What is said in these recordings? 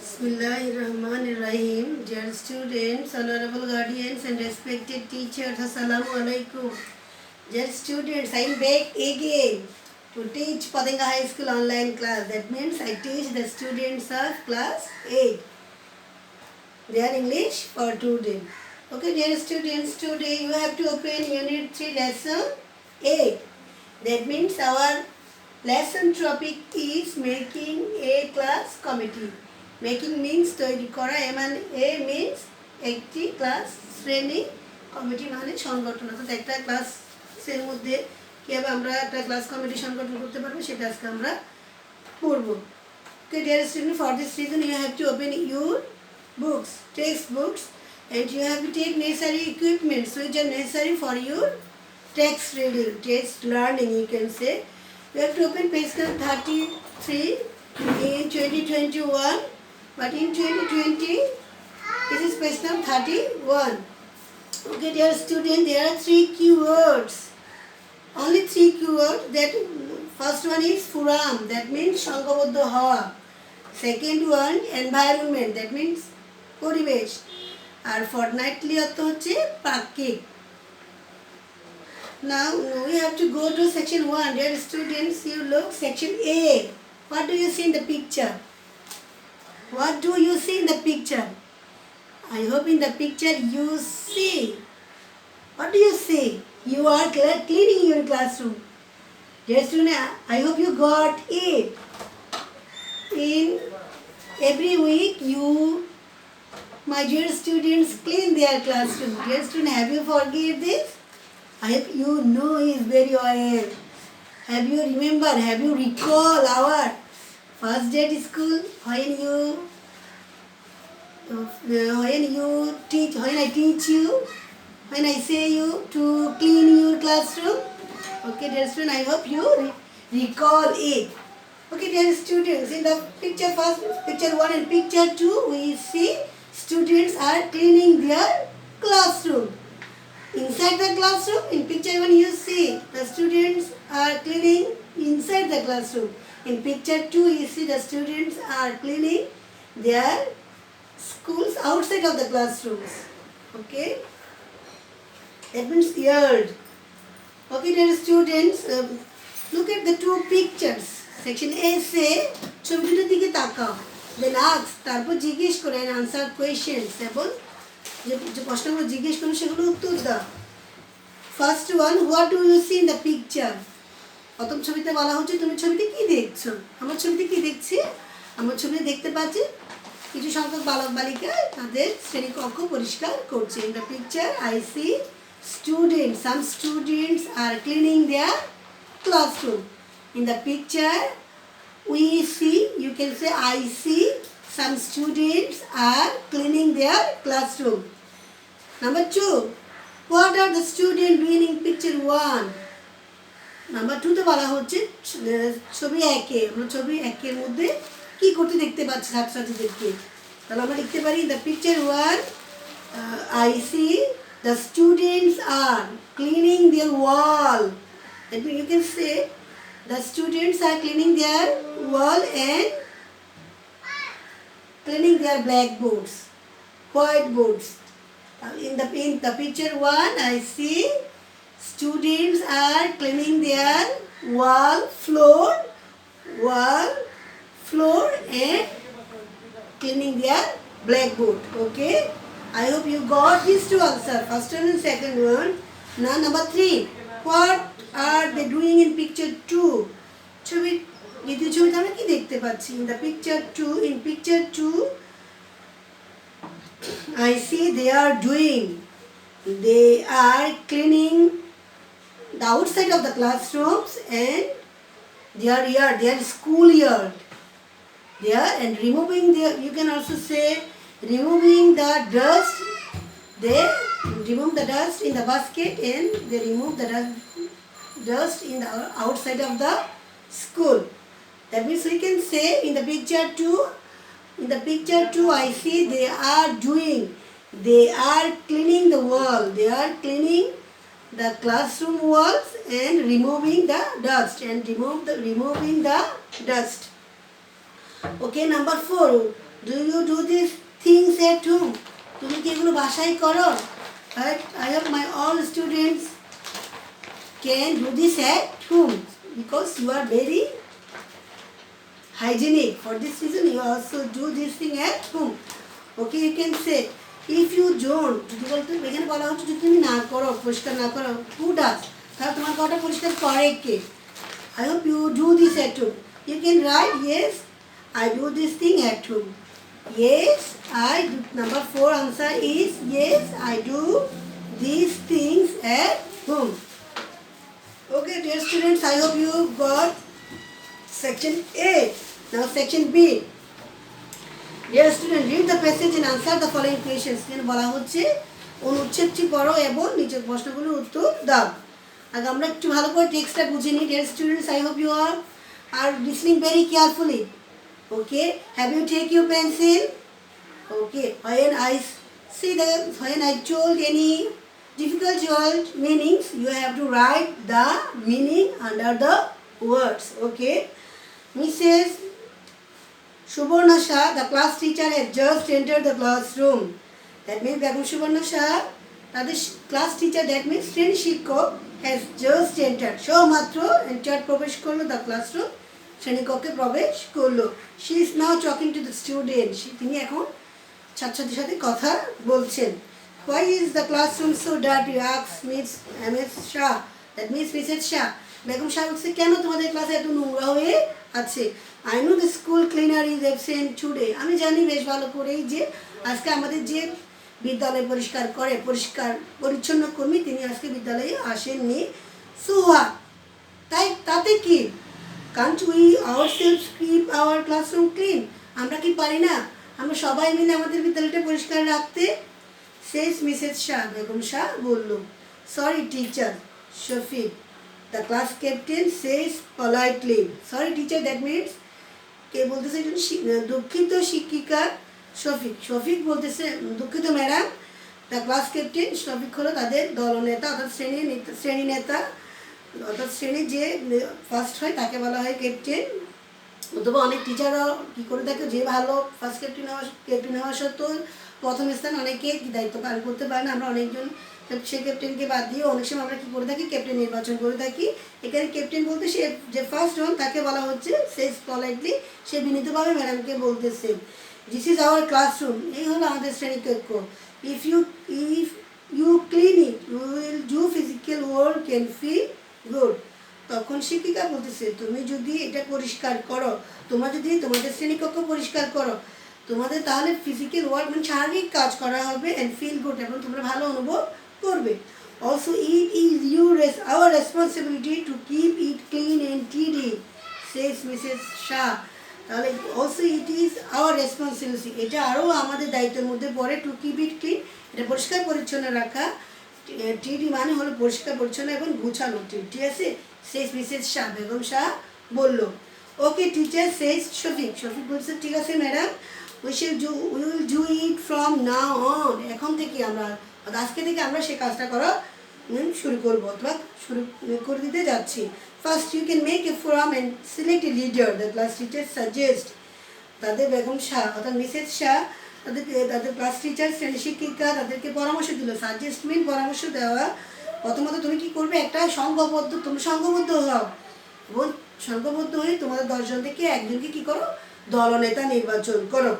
Bismillahirrahmanirrahim. Dear students, honorable guardians and respected teachers, Assalamu alaikum. Dear students, I am back again to teach Padanga High School online class. That means I teach the students of class 8. Their English for today. Okay, dear students, today you have to open Unit 3 lesson 8. That means our lesson topic is making a class committee. Making means তৈরি করা, এ means একটি class শ্রেণী, committee মানে সংগঠন। অর্থাৎ একটা ক্লাসের মধ্যে কীভাবে আমরা একটা ক্লাস কমিটি সংগঠন করতে পারবো সেটা আজকে আমরা পড়ব। Okay dear student, for this reason you have to open your books, text books, and you have to take necessary equipments which are necessary for your text reading, text learning you can say. You have to open page number 33 in 2021. But in 2020, this is page number 31. Okay, dear student, there are 3 keywords. Only 3 keywords. That first one is Furam, that means Shankabodho Hawa. Second one, environment, that means Poribesh. And fortnightly artho hocche Prakik. Now we have to go to section 1. Dear students, you look section A. What do you see in the picture? What do you see in the picture? I hope in the picture you see. What do you see? You are cleaning your classroom. Dear student, I hope you got it. In every week you, my dear students, clean their classroom. Dear student, have you forget this? I hope you know is very well. Have you remember? Have you recall our first day at school when I teach you, when I say you to clean your classroom? Okay, dear student, I hope you recall it. Okay, dear students, in the picture 1 and picture 2, we see students are cleaning their classroom. Inside the classroom, in picture 1 you see the students are cleaning inside the classroom. In picture 2 you see the students are cleaning their schools outside of the classrooms. Okay, that means yard. Okay, dear students, look at the 2 pictures. Section A say ছবিটার দিকে তাকাও, then ask, তারপর জিজ্ঞেস করে and answer questions, এবং যে প্রশ্নগুলো জিজ্ঞেস করুন সেগুলো উত্তর দাও। First one, what do you see in the picture? প্রথম ছবিতে বলা হচ্ছে তুমি ছবিতে কি দেখছো? আমার ছবিতে কি দেখছি? আমার ছবিতে দেখতে পাচ্ছি কিছু সংখ্যক বালক বালিকা তাদের শ্রেণীকক্ষ পরিষ্কার করছে। In the picture I see students, some students are cleaning their classroom. In the picture we see, you can say I see, some students are cleaning their classroom. Number 2, what are the students doing in picture 1? Number 2 তে বলা হচ্ছে ছবি 1 এ আমরা ছবি 1 এর মধ্যে কি করতে দেখতে পাচ্ছি ছাত্রছাত্রীদেরকে। তাহলে আমরা লিখতে পারি the picture 1 I see the students are cleaning their wall. That means you can say the students are cleaning their wall and cleaning their blackboards, whiteboards. In the picture 1, I see students are cleaning their wall, floor, and cleaning their blackboard. Okay, I hope you got these 2 answers, first one and second one. Now number 3, what are they doing in picture 2? ছবি দ্বিতীয় ছবিতে আমরা কি দেখতে পাচ্ছি? In the picture 2, I see they are cleaning the outside of the classrooms and their school yard. And removing you can also say removing the dust. They remove the dust in the basket and they remove the dust in the outside of the school. That means we can say in the picture 2 I see they are cleaning the wall. They are cleaning the classroom walls and removing the dust removing the dust. Okay, number 4, Do you do these things at home? তুমি কি এগুলো বাসায় করো? Right? I hope my all students can do this at home because you are very hygienic. For this reason, you also do this thing at home. Okay, you can say if you don't, যদি বলতে এখানে বলা হচ্ছে যদি তুমি না করো, পরিষ্কার না করো, who does? তাহলে তোমার ঘরটা পরিষ্কার করে কে? I hope you do this at home. You can write yes, I do this thing at home. Yes, I do. Number 4 answer is yes, I do these things at home. Okay, dear students, I hope you got section A. Now section B. Dear student, read the passage and answer the following questions. এখানে বলা হচ্ছে অনুচ্ছেদটি পড়ো এবং নিচের প্রশ্নগুলোর উত্তর দাও। আগে আমরা একটু ভালো করে টেক্সটটা বুঝে নিই। Dear students, I hope you are listening very carefully. Okay, have you take your pencil? Okay, when I told any difficult word meanings, you have to write the meaning under the words. Okay, Mrs. Subarna Shah, the class teacher, has just entered the classroom. That means Begum Subarna Shah, the class teacher, that means শ্রেণী শিক্ষক, has just entered. মাত্র entered প্রবেশ করলো the classroom. শ্রেণীকক্ষে প্রবেশ করলো। She is now talking to the student. তিনি এখন ছাত্রছাত্রীর সাথে কথা বলছেন। Why is the classroom so dirty? Asks Ms. Shah. That means Mrs. Shah. Begum Shah বলছে কেন তোমাদের ক্লাসে এত নোংরা হয়ে আছে? I know the school cleaner is absent today. আমি জানি বেশ ভালো করেই যে আজকে আমাদের যে বিদ্যালয় পরিষ্কার পরিচ্ছন্ন কর্মী তিনি আজকে বিদ্যালয়ে আসেননি। So what? তাতে কি? Can't we ourselves keep our classroom clean? আমরা কি পারি না আমরা সবাই মিলে আমাদের বিদ্যালয়টা পরিষ্কার রাখতে? Says Mrs. Shah. Begum Shah বলল। Sorry teacher, Shafiq. The class captain says politely. Sorry teacher, that means কে বলতেছে দুঃখিত শিক্ষিকা শফিক বলতেছে দুঃখিত madam. The class captain Shafiq হলো তাদের দলনেতা অর্থাৎ শ্রেণী নেতা অর্থাৎ শ্রেণীর যে ফার্স্ট হয় তাকে বলা হয় ক্যাপ্টেন। অথবা অনেক টিচাররা কী করে থাকে যে ভালো ফার্স্ট ক্যাপ্টেন হওয়া সত্ত্বেও প্রথম স্থান অনেকে দায়িত্ব পালন করতে পারে না। আমরা অনেকজন সেই ক্যাপ্টেনকে বাদ দিয়ে অনেক সময় আমরা কী করে থাকি ক্যাপ্টেন নির্বাচন করে থাকি। এখানে ক্যাপ্টেন বলতে সে যে ফার্স্ট হন তাকে বলা হচ্ছে সেজ পলাইটলি, সে বিনীতভাবে ম্যাডামকে বলতেছে দিস ইজ আওয়ার ক্লাসরুম, এই হলো আমাদের শ্রেণীকক্ষ। If you clean it you will do physical work and feel good. তখন শিক্ষিকা বলতেছে তুমি যদি এটা পরিষ্কার করো, তোমরা যদি তোমাদের শ্রেণীকক্ষ পরিষ্কার করো তোমাদের তাহলে ফিজিক্যাল ওয়ার্ক মানে শারীরিক কাজ করা হবে অ্যান্ড ফিল গুড এবং তোমরা ভালো অনুভব করবে। Also it is our responsibility to keep it clean and টিডি, সেজ মিসেস শাহ। তাহলে also it is our responsibility, এটা আরও আমাদের দায়িত্বের মধ্যে পড়ে টু কিপ ইট ক্লিন, এটা পরিষ্কার পরিচ্ছন্ন রাখা। টিডি মানে হলো পরিষ্কার পরিচ্ছন্ন এবং গুছানো, ঠিক আছে? সেজ মিসেস শাহ, বেগম শাহ বলল। ওকে টিচার, সেজ শফিক বলছে ঠিক আছে madam, we will do it from now on. এখন থেকে আমরা আজকে থেকে আমরা সেই কাজটা করা শুরু করবো অথবা শুরু করে দিতে যাচ্ছি। First you can make a forum and select a leader, the class teacher suggest. তাদের বেগম শাহ অর্থাৎ মিসেস শাহ তাদের ক্লাস টিচার শ্রেণী শিক্ষিকা তাদেরকে পরামর্শ দিল। সাজেস্টমেন্ট পরামর্শ দেওয়া। প্রথমত তুমি কি করবে একটা তুমি সংঘবদ্ধ হও এবং সংঘবদ্ধ হয়ে তোমাদের 10 জন থেকে একজনকে কি করো দলনেতা নির্বাচন করো।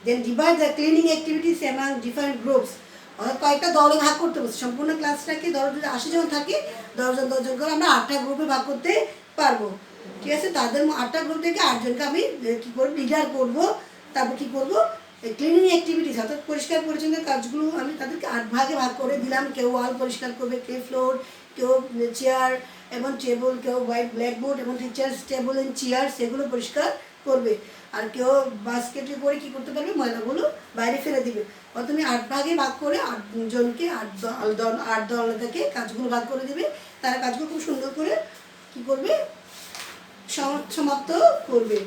Then divide the cleaning activities among different groups, অর্থাৎ কয়েকটা দলে ভাগ করতে বলছে। সম্পূর্ণ ক্লাসটাকে যদি 80 জন থাকে 10 জন করে আমরা 8টা গ্রুপে ভাগ করতে পারবো, ঠিক আছে? তাদের 8টা গ্রুপ থেকে 8 জনকে আমি কী করবো লিডার করবো। তারপর কী করবো ক্লিনিং অ্যাক্টিভিটিস অর্থাৎ পরিষ্কার পরিচ্ছন্নের কাজগুলো আমি তাদেরকে 8 ভাগে ভাগ করে দিলাম। কেউ ওয়াল পরিষ্কার করবে, কেউ ফ্লোর, কেউ চেয়ার এবং টেবল, কেউ হোয়াইট ব্ল্যাকবোর্ড এবং টিচার্স টেবল অ্যান্ড চেয়ার সেগুলো পরিষ্কার করবে। আর কেউ বাস্কেটে করে কী করতে পারবে ময়লাগুলো বাইরে ফেলে দিবে। তুমি 8 ভাগে ভাগ করে 8 জনকে 8 দলনেতাকে কাজগুলো ভাগ করে দেবে। তারা কাজগুলো খুব সুন্দর করে কী করবে সমাপ্ত করবে।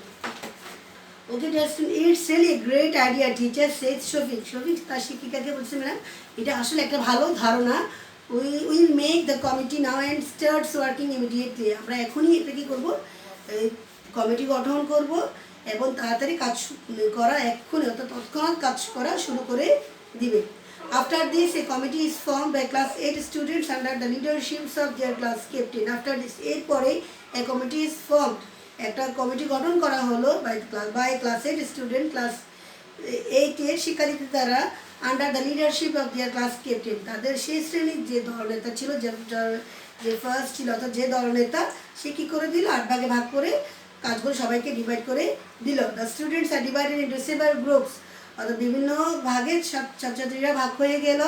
Okay it's really great idea teacher, says Shafiq তার শিক্ষিকাকে বলছে ম্যাডাম এটা আসলে একটা ভালো ধারণা। Will make the committee now and starts working immediately. আমরা এখনই এটা কী করবো কমিটি গঠন করবো এবং তাড়াতাড়ি কাজ করা এক্ষুনি অর্থাৎ তৎক্ষণাৎ কাজ করা শুরু করে দিবে। After this, a committee is formed by class 8 students under the leaderships of their class captain. After this, এরপরে a committee is formed. একটা কমিটি গঠন করা হলো by class 8 student, class 8 এর শিক্ষার্থী দ্বারা under the leadership of their class captain. তাদের সেই শ্রেণীর যে দলনেতা ছিল, যে ফার্স্ট ছিল অর্থাৎ যে দলনেতা, সে কী করে দিল, 8 ভাগে ভাগ করে কাজগুলো সবাইকে ডিভাইড করে দিল। The students are divided into several groups, অর্থাৎ বিভিন্ন ভাগে ছাত্রছাত্রীরা ভাগ হয়ে গেল।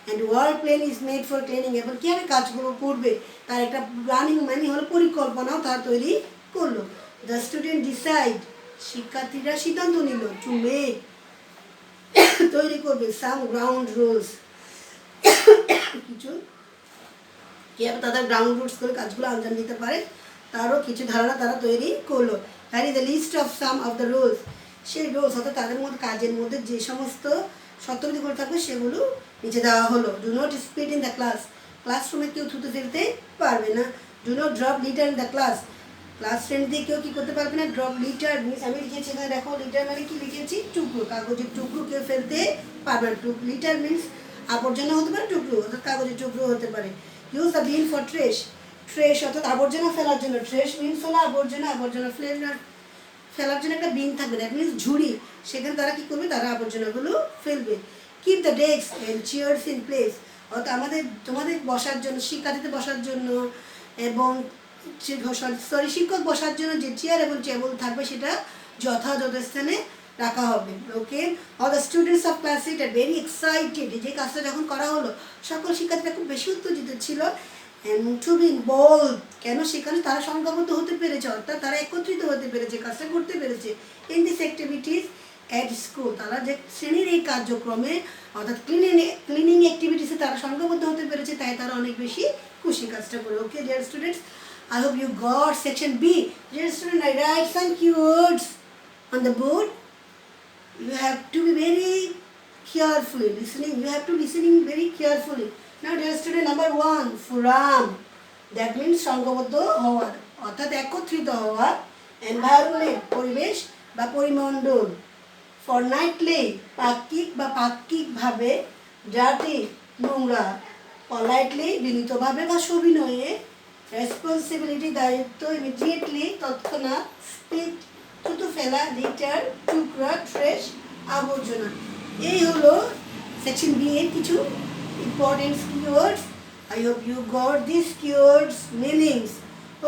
And work plan is made for cleaning, এবং কীভাবে কাজগুলো করবে তার একটা প্ল্যানিং মানে হলো পরিকল্পনাও তারা তৈরি করলো। দ্য স্টুডেন্ট ডিসাইড, শিক্ষার্থীরা সিদ্ধান্ত নিল, টু মেক, তৈরি করবে, সাম গ্রাউন্ড রুলস, কিছু কীভাবে তাদের গ্রাউন্ড রুলস করে কাজগুলো আঞ্জাম দিতে পারে তারও কিছু ধারণা তারা তৈরি করলো। Here is the list of some of the rules, সেই রুলস অর্থাৎ তাদের মধ্যে কাজের মধ্যে যে সমস্ত শর্তবিধিগুলো থাকবে সেগুলো নিচে দেওয়া হলো। Do not speed in the class, ক্লাসরুমে কেউ থুতু ফেলতে পারবে না। Do not drop litre in the class, class friend দিয়ে কেউ কী করতে পারবে না। ড্রপ লিটার মিনস, আমি লিখেছি এখানে দেখো, লিটার মানে কি লিখেছি, টুকরো, কাগজের টুকরো কেউ ফেলতে পারবে না। লিটার মিনস আবর্জনা হতে পারে, টুকরো অর্থাৎ কাগজের টুকরো হতে পারে। ইউজ দ্য বিন ফর ট্রেশ, ট্রেশ অর্থাৎ আবর্জনা ফেলার জন্য, ট্রেশ মিনস হলো আবর্জনা, আবর্জনা ফেলার জন্য একটা বিন থাকবে, দ্যাট মিনস ঝুড়ি, সেখানে তারা কী করবে, তারা আবর্জনাগুলো ফেলবে। Keep the desk and chairs in place, অর্থাৎ তোমাদের বসার জন্য, শিক্ষার্থীদের বসার জন্য এবং শিক্ষক বসার জন্য যে চেয়ার এবং টেবিল থাকবে সেটা যথাযথ স্থানে রাখা হবে। Okay, all the students of class 8 are very excited, যে কাজটা যখন করা হলো সকল শিক্ষার্থীরা খুব বেশি উত্তেজিত ছিল। টু বি বোল্ড, কেন, সেখানে তারা সংঘবদ্ধ হতে পেরেছে, অর্থাৎ তারা একত্রিত হতে পেরেছে, কাজটা করতে পেরেছে। In this activities at school, তারা যে শ্রেণীর এই কার্যক্রমে অর্থাৎ ক্লিনিং অ্যাক্টিভিটিসে তারা সংঘবদ্ধ হতে পেরেছে, তাই তারা অনেক বেশি খুশি কাজটা করে। Okay dear students, I hope you got section B. Dear student, I write some keywords on the board. You have to be very carefully listening. You have to listening very carefully. Now, dear student, number 1, forum. That means সংঘবদ্ধ হওয়া, অর্থাৎ একত্রিত হওয়া। Environment, পরিবেশ বা পরিমণ্ডল। ফরনাইটলি, পাক্ষিক বা পাক্ষিকভাবে। Dirty, নোংরা। পলাইটলি, বিনীতভাবে বা সবিনয়ে। রেসপন্সিবিলিটি, দায়িত্ব। ইমিডিয়েটলি, তৎক্ষণাৎ। স্পিড, থুতু ফেলা। লিটার, টুকরা। ট্রেশ, আবর্জনা। এই হলো সেকশন বি এর কিছু important keywords. I hope you got these keywords meanings.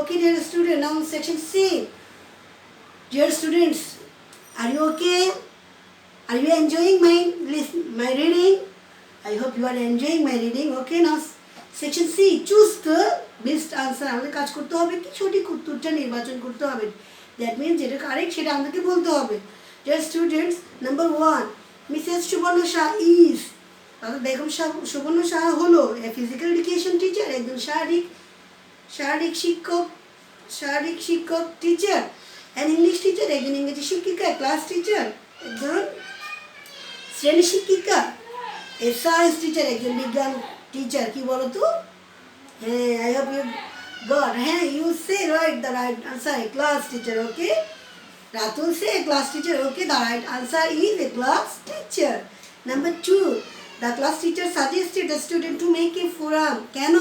Okay dear student, now section C. Dear students, are you okay? Are you enjoying my reading? I hope you are enjoying my reading. Okay, now section C, choose the best answer. আমাদের কাজ করতে হবে কি, সঠিক উত্তরটা নির্বাচন করতে হবে। দ্যাট মিনস যেটা কারেক্ট সেটা আমাদেরকে বলতে হবে। Dear students, number 1, Mrs Subarna Shah is, অর্থাৎ বেগম সুবর্ণা শাহ হলো এ ফিজিক্যাল এডুকেশন টিচার, একজন শারীরিক শিক্ষক টিচার। অ্যান ইংলিশ টিচার, একজন ইংরেজি শিক্ষিকা। ক্লাস টিচার, একজন শ্রেণী শিক্ষিকা। এ সায়েন্স টিচার, একজন বিজ্ঞান টিচার। কি বলো তো? হ্যাঁ, আই হোপ ইউ গট, হ্যাঁ, you say right the right answer, a class teacher. Okay, Ratul say class teacher. Okay, the right answer is a class teacher. Number 2, the class teacher suggested the student to make a forum. কেন?